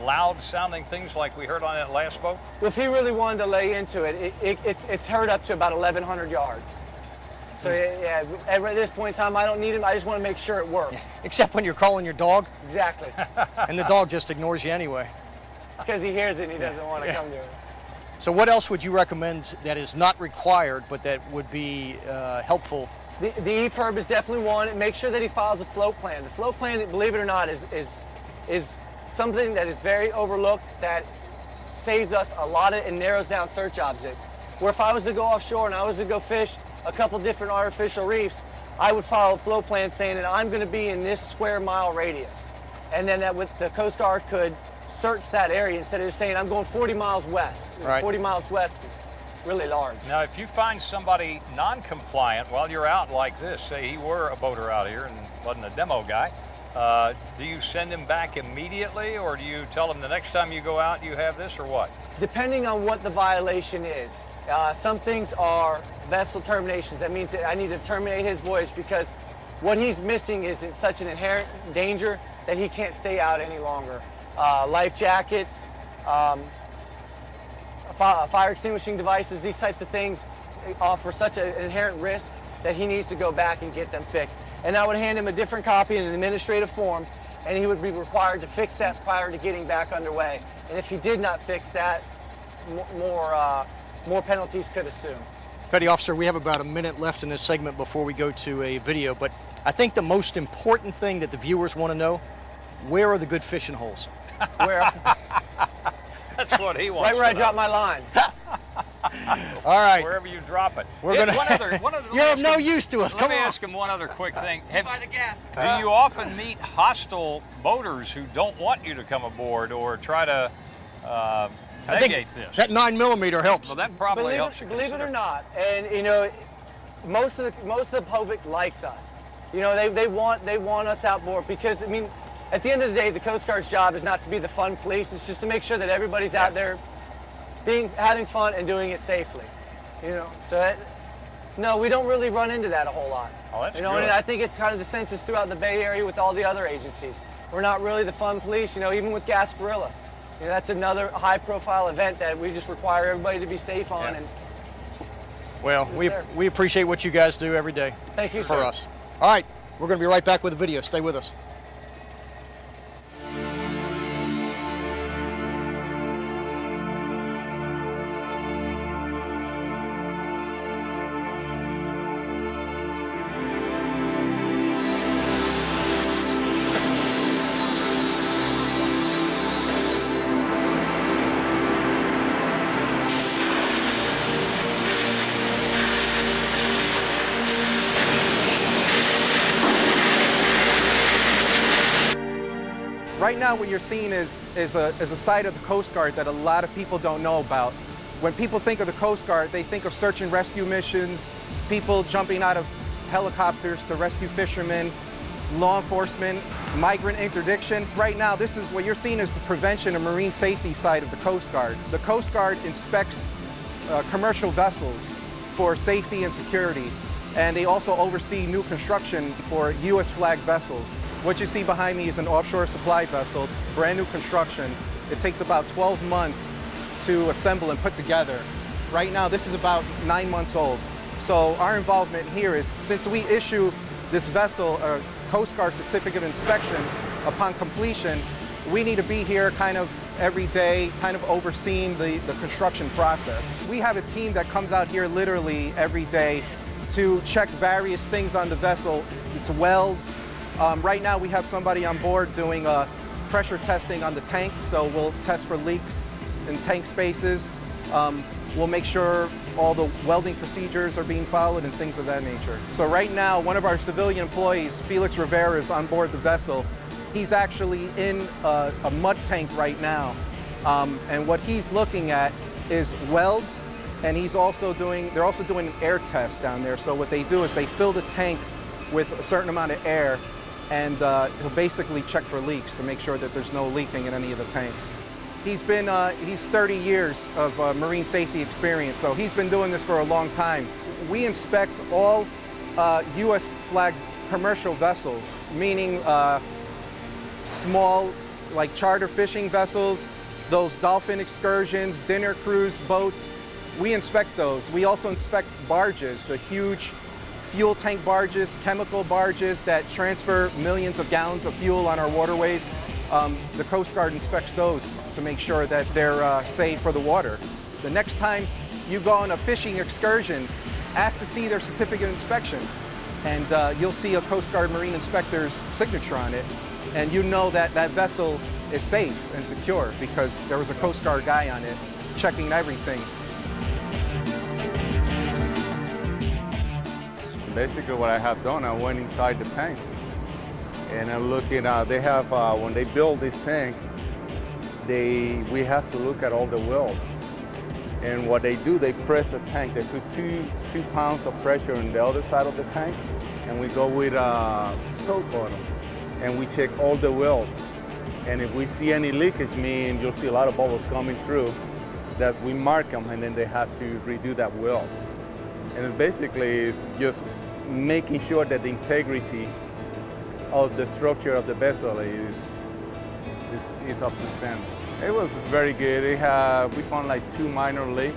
loud sounding things like we heard on that last boat? Well, if he really wanted to lay into it, it's heard up to about 1,100 yards. So yeah, at this point in time, I don't need him. I just want to make sure it works. Yes. Except when you're calling your dog. Exactly. And the dog just ignores you anyway. It's because he hears it and he doesn't want to come to it. So what else would you recommend that is not required but that would be helpful? The EPIRB is definitely one. Make sure that he files a float plan. The float plan, believe it or not, is something that is very overlooked that saves us a lot of and narrows down search objects. Where if I was to go offshore and I was to go fish a couple different artificial reefs, I would file a float plan saying that I'm going to be in this square mile radius. And then that the Coast Guard could search that area instead of just saying I'm going 40 miles west. Right. 40 miles west is really large. Now, if you find somebody non-compliant while you're out like this, say he were a boater out here and wasn't a demo guy, do you send him back immediately, or do you tell him the next time you go out you have this, or what? Depending on what the violation is. Some things are vessel terminations. That means that I need to terminate his voyage because what he's missing is such an inherent danger that he can't stay out any longer. Life jackets, fire extinguishing devices, these types of things offer such an inherent risk that he needs to go back and get them fixed. And I would hand him a different copy in an administrative form, and he would be required to fix that prior to getting back underway. And if he did not fix that, more penalties could assume. Petty Officer, we have about a minute left in this segment before we go to a video, but I think the most important thing that the viewers want to know, where are the good fishing holes? Where? That's what he wants. Right where I drop my line. All right. Wherever you drop it. We're gonna. You're of no use to us. Come on. Let me ask him one other quick thing. By the gas. Do you often meet hostile boaters who don't want you to come aboard or try to negate this? That 9mm helps. Well, that probably helps you. Believe it or not, and you know, most of the public likes us. You know, they want us outboard because I mean, at the end of the day, the Coast Guard's job is not to be the fun police. It's just to make sure that everybody's out there having fun and doing it safely. You know, so no, we don't really run into that a whole lot. Oh, that's you know, good. and I think it's kind of the census throughout the Bay Area with all the other agencies. We're not really the fun police. You know, even with Gasparilla, you know, that's another high-profile event that we just require everybody to be safe on. Yeah. And well, we appreciate what you guys do every day. Thank you, for sir. us. All right, we're going to be right back with a video. Stay with us. Right now what you're seeing is a side of the Coast Guard that a lot of people don't know about. When people think of the Coast Guard, they think of search and rescue missions, people jumping out of helicopters to rescue fishermen, law enforcement, migrant interdiction. Right now, this is what you're seeing is the prevention and marine safety side of the Coast Guard. The Coast Guard inspects commercial vessels for safety and security, and they also oversee new construction for U.S. flagged vessels. What you see behind me is an offshore supply vessel. It's brand new construction. It takes about 12 months to assemble and put together. Right now, this is about 9 months old. So our involvement here is, since we issue this vessel a Coast Guard certificate of inspection upon completion, we need to be here kind of every day, kind of overseeing the construction process. We have a team that comes out here literally every day to check various things on the vessel. It's welds. Right now we have somebody on board doing pressure testing on the tank, so we'll test for leaks in tank spaces. We'll make sure all the welding procedures are being followed and things of that nature. So right now, one of our civilian employees, Felix Rivera, is on board the vessel. He's actually in a mud tank right now, and what he's looking at is welds, and they're also doing an air test down there. So what they do is they fill the tank with a certain amount of air, and he'll basically check for leaks to make sure that there's no leaking in any of the tanks. He's 30 years of marine safety experience, so he's been doing this for a long time. We inspect all U.S. flagged commercial vessels, meaning small, like charter fishing vessels, those dolphin excursions, dinner cruise boats. We inspect those. We also inspect barges, the huge fuel tank barges, chemical barges that transfer millions of gallons of fuel on our waterways. The Coast Guard inspects those to make sure that they're safe for the water. The next time you go on a fishing excursion, ask to see their certificate of inspection, and you'll see a Coast Guard Marine Inspector's signature on it, and you know that that vessel is safe and secure because there was a Coast Guard guy on it checking everything. Basically what I have done, I went inside the tank and I'm looking at, they have, when they build this tank, we have to look at all the welds. And what they do, they press the tank. They put two pounds of pressure on the other side of the tank, and we go with soap on them. And we check all the welds. And if we see any leakage, you'll see a lot of bubbles coming through, that we mark them, and then they have to redo that weld. And it basically is just making sure that the integrity of the structure of the vessel is up to standard. It was very good. We found like 2 minor leaks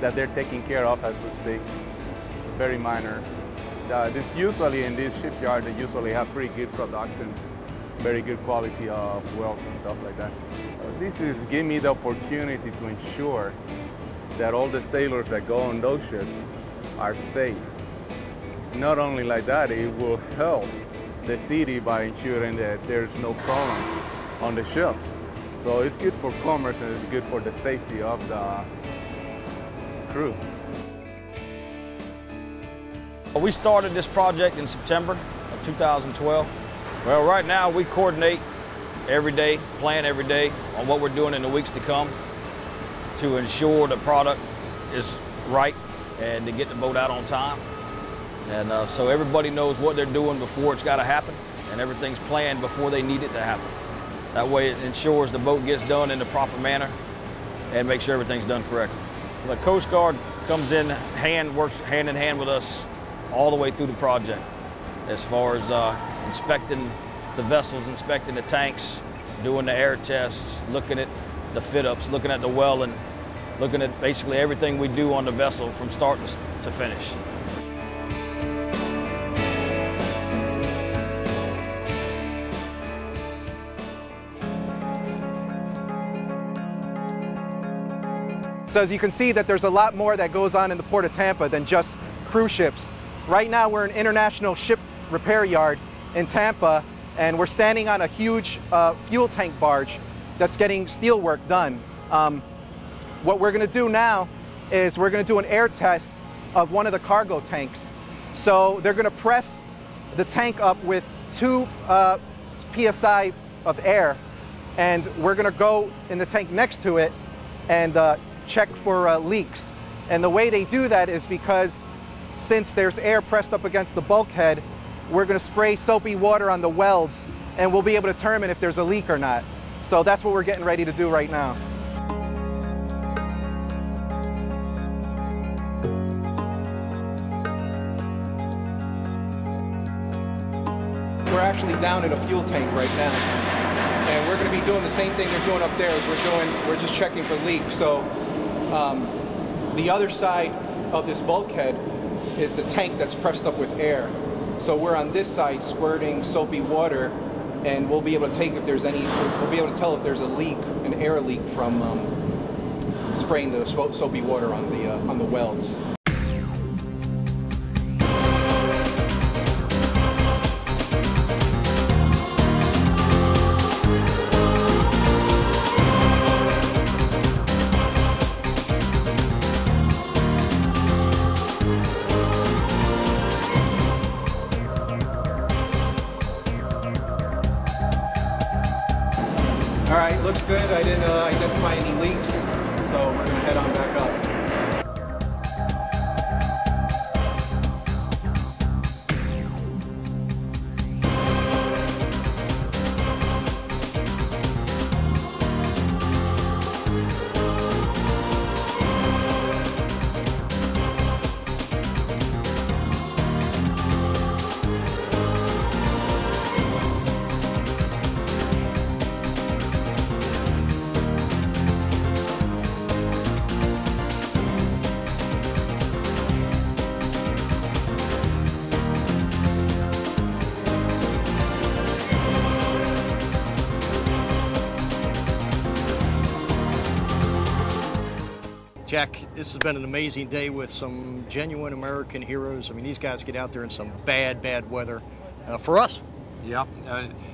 that they're taking care of as we speak. Very minor. This usually in this shipyard, they usually have pretty good production, very good quality of welds and stuff like that. This is giving me the opportunity to ensure that all the sailors that go on those ships are safe. Not only like that, it will help the city by ensuring that there's no problem on the ship. So it's good for commerce and it's good for the safety of the crew. We started this project in September of 2012. Well, right now we coordinate every day, plan every day on what we're doing in the weeks to come to ensure the product is right and to get the boat out on time. And so everybody knows what they're doing before it's got to happen, and everything's planned before they need it to happen. That way it ensures the boat gets done in the proper manner and makes sure everything's done correctly. The Coast Guard comes in works hand in hand with us all the way through the project, as far as inspecting the vessels, inspecting the tanks, doing the air tests, looking at the fit-ups, looking at the welding, looking at basically everything we do on the vessel from start to finish. So as you can see that there's a lot more that goes on in the Port of Tampa than just cruise ships. Right now we're an international ship repair yard in Tampa, and we're standing on a huge fuel tank barge that's getting steel work done. What we're going to do now is we're going to do an air test of one of the cargo tanks. So they're going to press the tank up with 2 psi of air, and we're going to go in the tank next to it and check for leaks. And the way they do that is because since there's air pressed up against the bulkhead, we're going to spray soapy water on the welds, and we'll be able to determine if there's a leak or not. So that's what we're getting ready to do right now. We're actually down in a fuel tank right now, and we're going to be doing the same thing they're doing up there. We're just checking for leaks. So the other side of this bulkhead is the tank that's pressed up with air. So we're on this side squirting soapy water, and we'll be able to take if there's any. We'll be able to tell if there's a leak, an air leak from spraying the soapy water on the welds. All right, looks good. I didn't identify any leaks, so we're gonna head on back up. Jack, this has been an amazing day with some genuine American heroes. I mean, these guys get out there in some bad, bad weather for us. Yeah,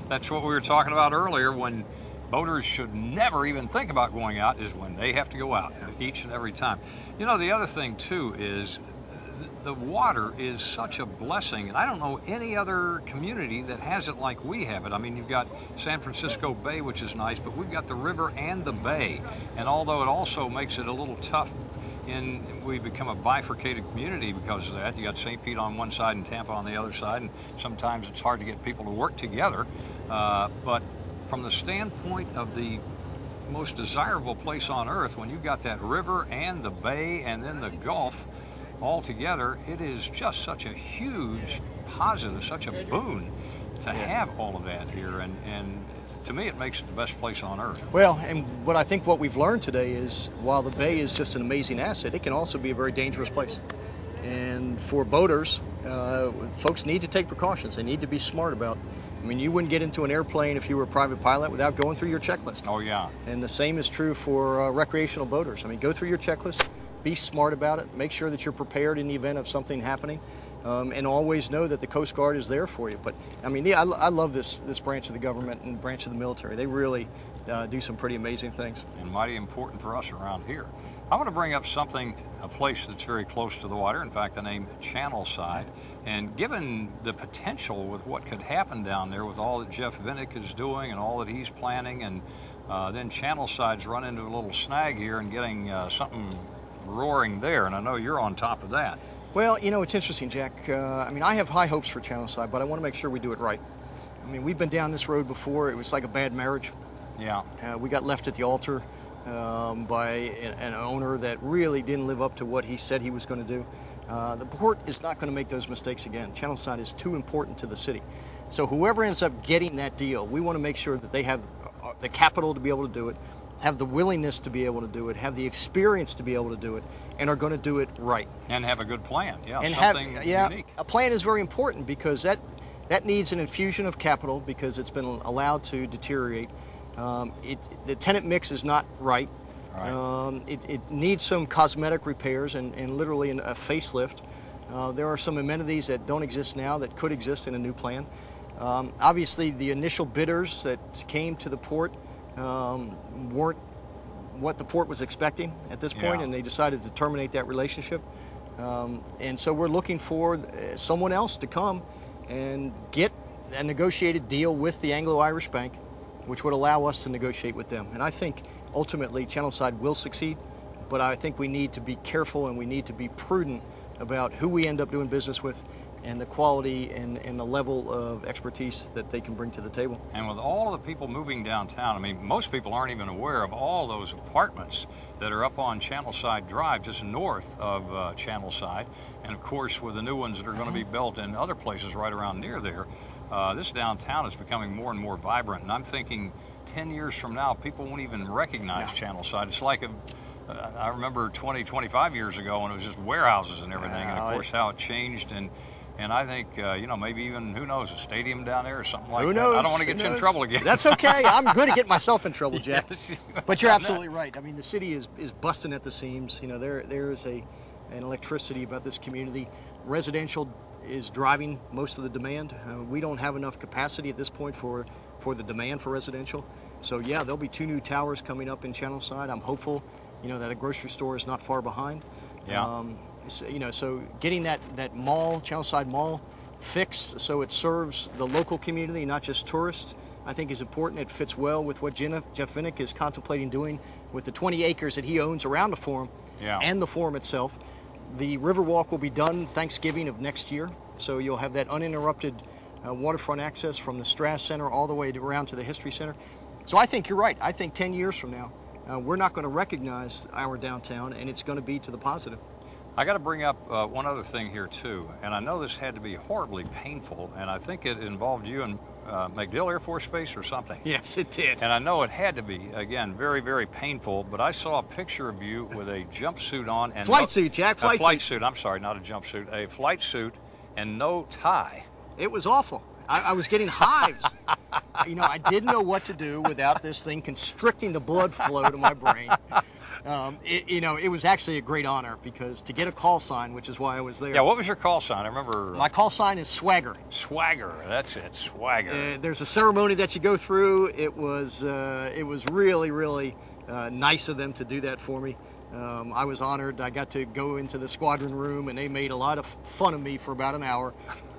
that's what we were talking about earlier. When boaters should never even think about going out is when they have to go out, each and every time. You know, the other thing too is the water is such a blessing, and I don't know any other community that has it like we have it. I mean, you've got San Francisco Bay, which is nice, but we've got the river and the bay, and although it also makes it a little tough, we've become a bifurcated community because of that. You got St. Pete on one side and Tampa on the other side, and sometimes it's hard to get people to work together. But from the standpoint of the most desirable place on earth, when you've got that river and the bay and then the Gulf all together, it is just such a huge positive, such a boon to have all of that here, and to me it makes it the best place on earth. Well, and what I think what we've learned today is while the bay is just an amazing asset, it can also be a very dangerous place. And for boaters, folks need to take precautions. They need to be smart about. I mean, you wouldn't get into an airplane if you were a private pilot without going through your checklist. Oh yeah. And the same is true for recreational boaters. I mean, go through your checklist. Be smart about it. Make sure that you're prepared in the event of something happening, and always know that the Coast Guard is there for you. But I mean, yeah, I love this branch of the government and branch of the military. They really do some pretty amazing things. And mighty important for us around here. I want to bring up something, a place that's very close to the water. In fact, the name Channelside. And given the potential with what could happen down there with all that Jeff Vinnick is doing and all that he's planning, and then Channelside's run into a little snag here and getting something roaring there, and I know you're on top of that. Well, you know, it's interesting, Jack. I mean, I have high hopes for Channelside, but I want to make sure we do it right. I mean, we've been down this road before. It was like a bad marriage. Yeah. We got left at the altar by an owner that really didn't live up to what he said he was going to do. The port is not going to make those mistakes again. Channelside is too important to the city. So whoever ends up getting that deal, we want to make sure that they have the capital to be able to do it, have the willingness to be able to do it, have the experience to be able to do it, and are going to do it right. And have a good plan, yeah, and something unique. A plan is very important because that needs an infusion of capital because it's been allowed to deteriorate. The tenant mix is not right. It needs some cosmetic repairs and literally a facelift. There are some amenities that don't exist now that could exist in a new plan. Obviously, the initial bidders that came to the port weren't what the port was expecting at this point, and they decided to terminate that relationship. And so we're looking for someone else to come and get a negotiated deal with the Anglo-Irish Bank, which would allow us to negotiate with them. And I think ultimately Channelside will succeed, but I think we need to be careful and we need to be prudent about who we end up doing business with and the quality and the level of expertise that they can bring to the table. And with all of the people moving downtown, I mean, most people aren't even aware of all those apartments that are up on Channelside Drive, just north of Channelside. And of course, with the new ones that are going to be built in other places right around near there, this downtown is becoming more and more vibrant. And I'm thinking 10 years from now, people won't even recognize Channelside. It's like I remember 20, 25 years ago when it was just warehouses and everything, and of course how it changed. And I think, you know, maybe even, who knows, a stadium down there or something like that. Who knows? I don't want to get you in trouble again. That's okay. I'm good at getting myself in trouble, Jack. Yes. But you're absolutely right. I mean, the city is busting at the seams. You know, there is an electricity about this community. Residential is driving most of the demand. We don't have enough capacity at this point for the demand for residential. So yeah, there'll be 2 new towers coming up in Channelside. I'm hopeful, you know, that a grocery store is not far behind. Yeah. You know, so getting that mall, Channelside Mall, fixed so it serves the local community, not just tourists, I think is important. It fits well with what Jeff Vinnick is contemplating doing with the 20 acres that he owns around the Forum and the Forum itself. The Riverwalk will be done Thanksgiving of next year, so you'll have that uninterrupted waterfront access from the Strass Center all the way around to the History Center. So I think you're right. I think 10 years from now, we're not going to recognize our downtown, and it's going to be to the positive. I got to bring up one other thing here too, and I know this had to be horribly painful, and I think it involved you in MacDill Air Force Base or something. Yes, it did. And I know it had to be, again, very, very painful, but I saw a picture of you with a jumpsuit on. And flight suit, Jack, flight suit. I'm sorry, not a jumpsuit, a flight suit and no tie. It was awful. I was getting hives. You know, I didn't know what to do without this thing constricting the blood flow to my brain. You know, it was actually a great honor because to get a call sign, which is why I was there. Yeah, what was your call sign? I remember. My call sign is Swagger. Swagger, that's it, Swagger. There's a ceremony that you go through. It was really, really nice of them to do that for me. I was honored. I got to go into the squadron room, and they made a lot of fun of me for about an hour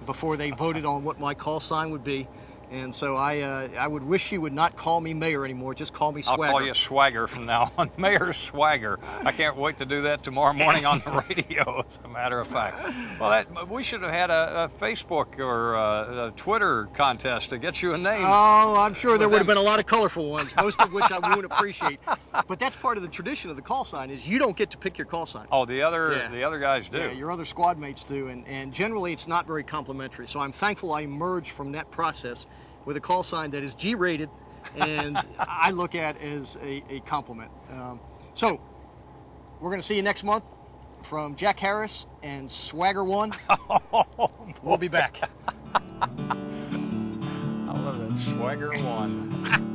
before they voted on what my call sign would be. And so I would wish you would not call me Mayor anymore. Just call me Swagger. I'll call you Swagger from now on. Mayor Swagger. I can't wait to do that tomorrow morning on the radio, as a matter of fact. Well, we should have had a Facebook or a Twitter contest to get you a name. Oh, I'm sure there would have been a lot of colorful ones, most of which I won't appreciate. But that's part of the tradition of the call sign is you don't get to pick your call sign. Oh, the other guys do. Yeah, your other squad mates do, and generally it's not very complimentary. So I'm thankful I emerged from that process with a call sign that is G-rated, and I look at as a compliment. So we're going to see you next month from Jack Harris and Swagger One. We'll be back. I love that, Swagger One.